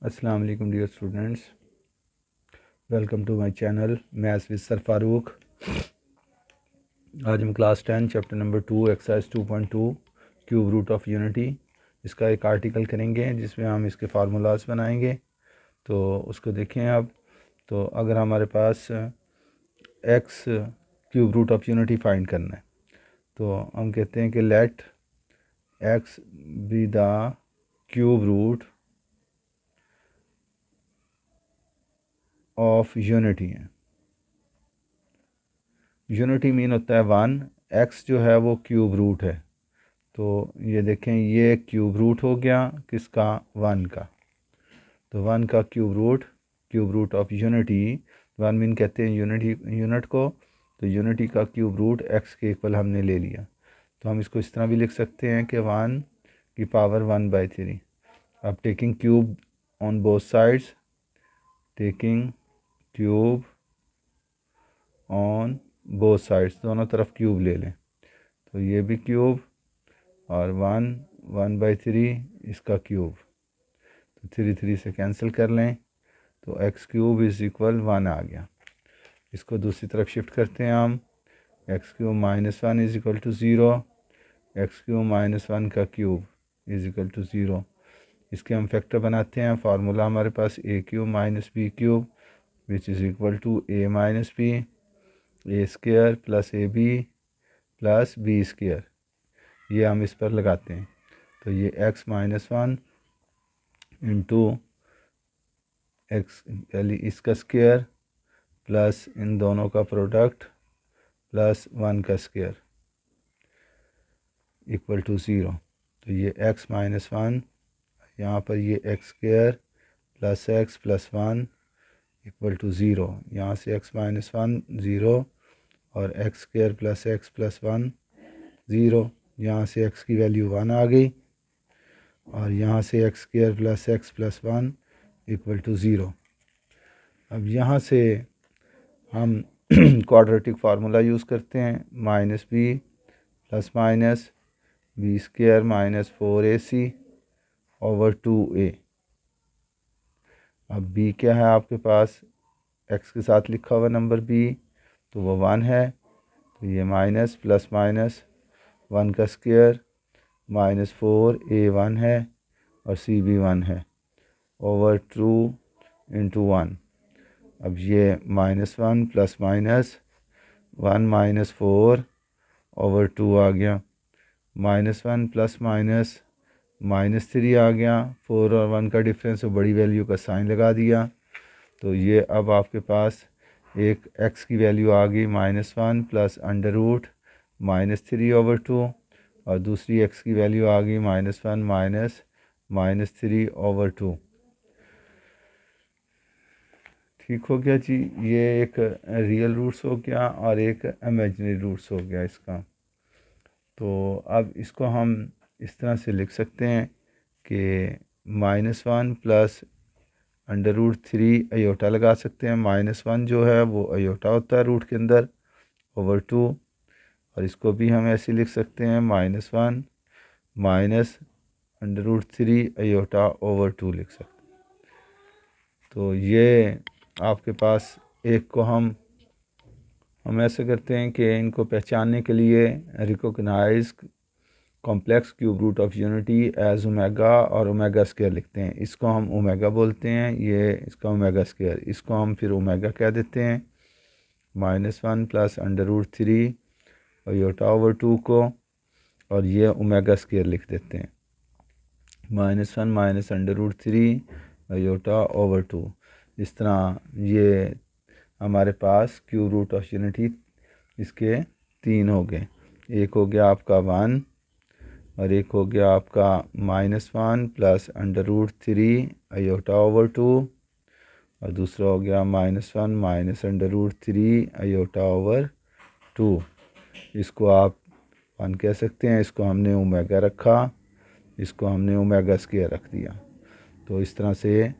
अस्सलाम वालेकुम dear students, welcome to my channel maths with sir Farooq. आज हम class 10 chapter number 2 exercise 2.2 cube root of unity इसका एक आर्टिकल करेंगे जिसमें हम इसके फार्मूलाज बनाएंगे। तो उसको देखें आप। तो अगर हमारे पास x cube root of unity find करना है तो हम कहते हैं कि let x be the cube root of unity है। यूनिटी मीन होता है वन, एक्स जो है वो क्यूब रूट है। तो ये देखें, ये क्यूब रूट हो गया किसका, वन का। तो वन का cube root of unity, one mean कहते हैं यूनिटी यूनिट को। तो यूनिटी का क्यूब रूट एक्स के इक्वल हमने ले लिया। तो हम इसको इस तरह भी लिख सकते हैं कि वन की पावर 1/3। अब taking cube on both sides, taking cube on both sides, दोनों तरफ क्यूब ले लें। तो ये भी क्यूब और 1/3 इसका क्यूब। तो 3 से कैंसिल कर लें तो एक्स क्यूब इज़ इक्वल 1 आ गया। इसको दूसरी तरफ शिफ्ट करते हैं हम। X cube minus 1 is equal to 0, X cube minus 1 का क्यूब इज़ इक्वल टू 0। इसके हम फैक्टर बनाते हैं। फार्मूला हमारे पास a cube minus b cube which is equal to a minus b, a square plus a b plus b square. ये हम इस पर लगाते हैं। तो ये x माइनस 1 इंटू एक्स पहले इसका स्क्वायर प्लस इन दोनों का प्रोडक्ट प्लस 1 का स्क्वायर इक्वल टू 0। तो ये x माइनस 1, यहाँ पर ये X square plus X plus 1 equal to 0। यहाँ से x माइनस 1 0 और X square plus X plus 1 0। यहाँ से x की वैल्यू 1 आ गई और यहाँ से X square plus X plus 1 equal to 0। अब यहाँ से हम क्वाड्रेटिक फार्मूला यूज़ करते हैं, minus B plus minus B square minus 4ac over 2a। अब b क्या है आपके पास, x के साथ लिखा हुआ नंबर b, तो वो 1 है। तो ये माइनस प्लस माइनस 1 का स्क्वायर माइनस 4a 1 है और c भी 1 है ओवर 2 इंटू 1। अब ये -1 प्लस माइनस 1 माइनस 4 ओवर 2 आ गया। -1 प्लस माइनस -3 आ गया। 4 और 1 का डिफरेंस, तो बड़ी वैल्यू का साइन लगा दिया। तो ये अब आपके पास एक x की वैल्यू आ गई -1 प्लस अंडर रूट -3 ओवर 2 और दूसरी x की वैल्यू आ गई -1 माइनस -3 ओवर 2। ठीक हो गया जी। ये एक रियल रूट्स हो गया और एक इमेजिनरी रूट्स हो गया इसका। तो अब इसको हम इस तरह से लिख सकते हैं कि -1 प्लस अंडर रूट 3 अयोटा लगा सकते हैं। -1 जो है वो अयोटा होता है रूट के अंदर ओवर 2। और इसको भी हम ऐसे लिख सकते हैं -1 minus under root 3 iota over 2 लिख सकते हैं। तो ये आपके पास एक को हम ऐसे करते हैं कि इनको पहचानने के लिए recognise complex cube root of unity as omega और ओमेगा स्क्वायर लिखते हैं। इसको हम ओमेगा बोलते हैं, ये इसका ओमेगा स्क्वायर, इसको हम फिर ओमेगा कह देते हैं। -1 plus under root 3 iota over 2 को, और ये ओमेगा स्क्वायर लिख देते हैं। -1 minus under root 3 iota over 2। इस तरह ये हमारे पास क्यूब रूट ऑफ यूनिटी इसके 3 हो गए। एक हो गया आपका 1 और एक हो गया आपका -1 plus under root 3 iota over 2 और दूसरा हो गया -1 minus under root 3 iota over 2। इसको आप 1 कह सकते हैं, इसको हमने ओमेगा रखा, इसको हमने ओमेगा स्क्वायर रख दिया। तो इस तरह से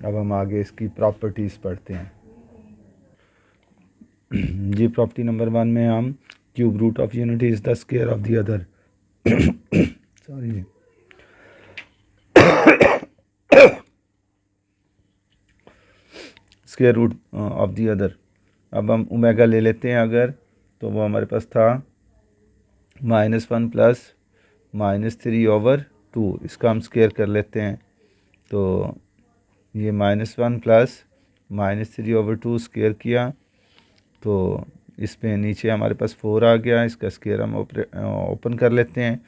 अब हम आगे इसकी प्रॉपर्टीज़ पढ़ते हैं। जी प्रॉपर्टी नंबर 1 में हम cube root of unity is the square of the other sorry square root of the other. अब हम ओमेगा ले लेते हैं अगर, तो वो हमारे पास था -1 प्लस -3/2, इसका हम स्क्वायर कर लेते हैं। तो ये -1 प्लस -3/2 स्क्वायर किया, तो इसमें नीचे हमारे पास 4 आ गया, इसका स्क्वायर हम ओपन कर लेते हैं।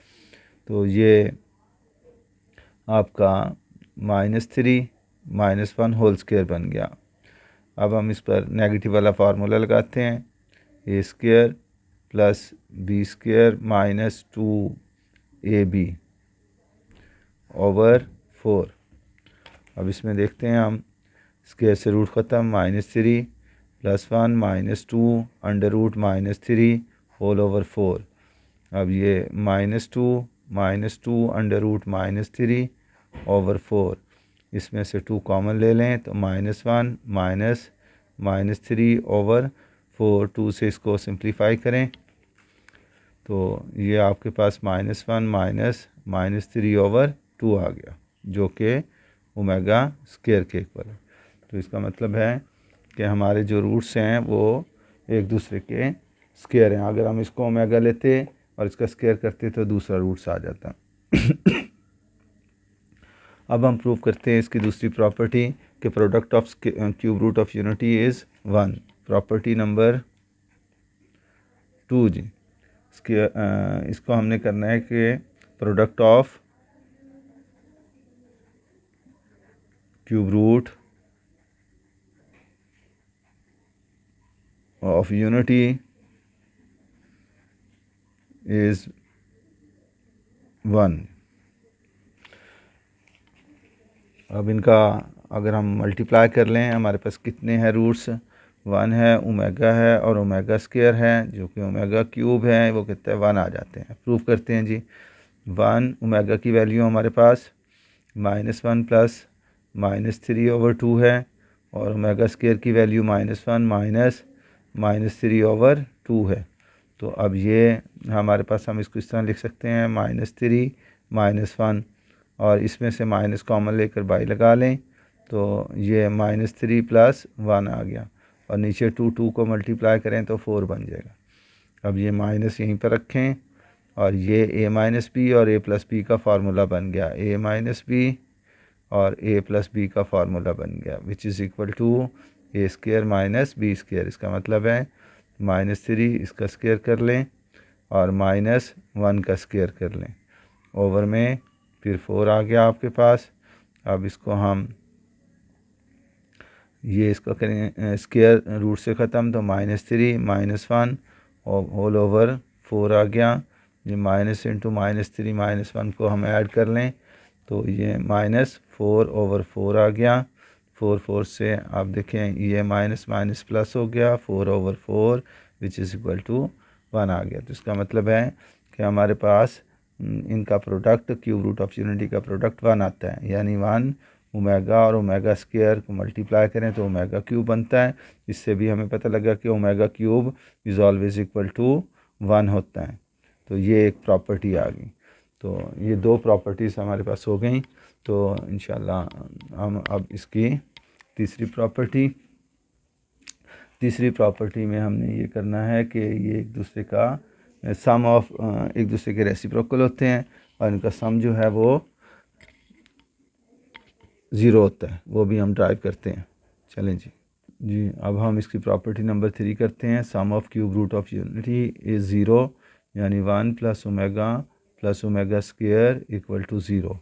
तो ये आपका -3 -1 होल स्क्वायर बन गया। अब हम इस पर नेगेटिव वाला फार्मूला लगाते हैं, a square plus b square minus 2ab over 4। अब इसमें देखते हैं हम, स्क्वायर से रूट ख़त्म, -3 + 1 -2 अंडर रूट -3 होल ओवर 4। अब ये -2 अंडर रूट -3 ओवर 4, इसमें से 2 कॉमन ले लें तो -1 -3 ओवर 4, 2 से इसको सिंप्लीफाई करें तो ये आपके पास -1 -3 ओवर 2 आ गया, जो कि ओमेगा स्क्वायर के इक्वल है। तो इसका मतलब है कि हमारे जो रूट्स हैं वो एक दूसरे के स्क्वायर हैं। अगर हम इसको ओमेगा लेते और इसका स्क्वायर करते तो दूसरा रूट्स आ जाता। अब हम प्रूव करते हैं इसकी दूसरी प्रॉपर्टी कि product of cube root of unity is 1। Property number 2 जी, इसको हमने करना है कि product of cube root of unity is 1। अब इनका अगर हम मल्टीप्लाई कर लें, हमारे पास कितने हैं रूट्स, 1 है, ओमेगा है और ओमेगा स्क्वायर है, जो कि ओमेगा क्यूब है, वो कितने 1 आ जाते हैं। प्रूफ करते हैं जी। 1 ओमेगा की वैल्यू हमारे पास -1 प्लस -3/2 है और ओमेगा स्क्वायर की वैल्यू -1 -3/2 है। तो अब ये हमारे पास, हम इसको इस तरह लिख सकते हैं -3 -1 और इसमें से माइनस कॉमन लेकर बाई लगा लें तो ये -3 + 1 आ गया और नीचे 2 को मल्टीप्लाई करें तो 4 बन जाएगा। अब ये माइनस यहीं पर रखें और ये a - b और a + b का फार्मूला बन गया, a - b और a + b का फार्मूला बन गया, विच is equal to a² - b²। इसका मतलब है -3 इसका स्क्वायर कर लें और -1 का स्क्वायर कर लें, ओवर में फिर 4 आ गया आपके पास। अब इसको हम ये इसका करें स्क्वायर रूट से ख़त्म तो -3 -1 और होल ओवर 4 आ गया। ये माइनस इंटू -3 -1 को हम ऐड कर लें तो ये -4/4 आ गया। 4 से आप देखें ये माइनस प्लस हो गया, 4/4 विच इज़ इक्वल टू 1 आ गया। तो इसका मतलब है कि हमारे पास इनका product cube root of unity का प्रोडक्ट 1 आता है, यानी 1 ओमेगा और ओमेगा स्क्वायर को मल्टीप्लाई करें तो ओमेगा क्यूब बनता है। इससे भी हमें पता लगा कि omega cube is always equal to 1 होता है। तो ये एक प्रॉपर्टी आ गई। तो ये 2 प्रॉपर्टीज़ हमारे पास हो गई। तो इंशाल्लाह हम अब इसकी तीसरी प्रॉपर्टी में हमने ये करना है कि ये एक दूसरे का सम ऑफ एक दूसरे के रेसिप्रोकल होते हैं और इनका सम जो है वो 0 होता है, वो भी हम ड्राइव करते हैं। चलें जी अब हम इसकी प्रॉपर्टी नंबर 3 करते हैं। Sum of cube root of unity is 0, यानी 1 + ओमेगा स्क्वायर इक्वल टू 0।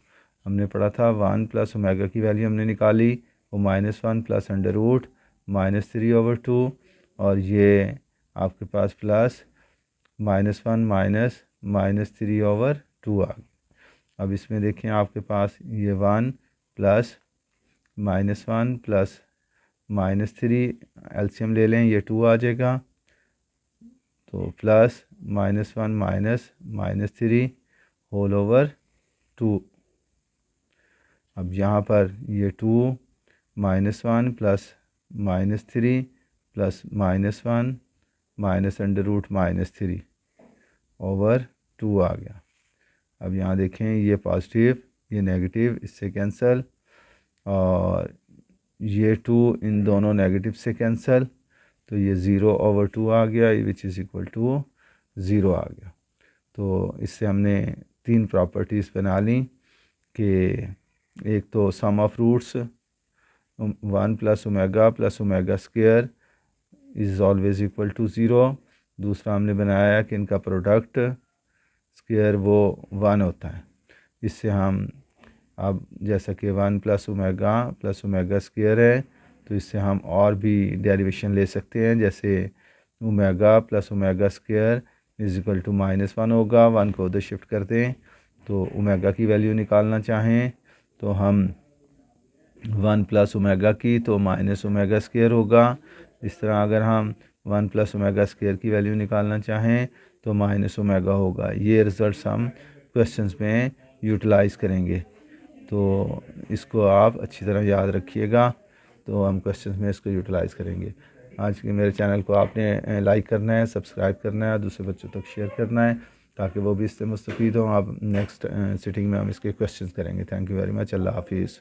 हमने पढ़ा था 1 + ओमेगा की वैल्यू हमने निकाली, वो -1 + अंडर रूट -3/2 और ये आपके पास प्लस -1 -3/2 आ गया। अब इसमें देखें आपके पास ये 1 + -1 + -3 एलसीएम ले लें, ये 2 आ जाएगा। तो प्लस -1 -3 होल ओवर 2। अब यहाँ पर ये 2 -1 + -3 + -1 अंडर रूट -3 ओवर 2 आ गया। अब यहाँ देखें ये पॉजिटिव ये नेगेटिव इससे कैंसल और ये 2 इन दोनों नेगेटिव से कैंसिल, तो ये 0/2 आ गया, विच इज़ इक्वल टू 0 आ गया। तो इससे हमने 3 प्रॉपर्टीज़ बना ली कि एक तो sum of roots 1 + omega + omega square is always equal to 0। दूसरा हमने बनाया कि इनका प्रोडक्ट स्क्वायर वो 1 होता है। इससे हम अब जैसा कि 1 + ओमेगा + ओमेगा स्क्वायर है, तो इससे हम और भी डेरिवेशन ले सकते हैं, जैसे omega + omega square is equal to -1 होगा। 1 को उधर शिफ्ट कर दें, तो ओमेगा की वैल्यू निकालना चाहें तो हम 1 + ओमेगा की तो -ओमेगा स्क्वायर होगा। इस तरह अगर हम 1 + ओमेगा स्क्वायर की वैल्यू निकालना चाहें तो -ओमेगा होगा। ये रिज़ल्ट्स हम क्वेश्चंस में यूटिलाइज़ करेंगे, तो इसको आप अच्छी तरह याद रखिएगा। तो हम क्वेश्चंस में इसको यूटिलाइज़ करेंगे। आज के मेरे चैनल को आपने लाइक करना है, सब्सक्राइब करना है, दूसरे बच्चों तक शेयर करना है, ताकि वो भी इससे मुस्तफ़ीद हों। आप नेक्स्ट सिटिंग में हम इसके क्वेश्चंस करेंगे। Thank you very much. अल्लाह हाफिज़।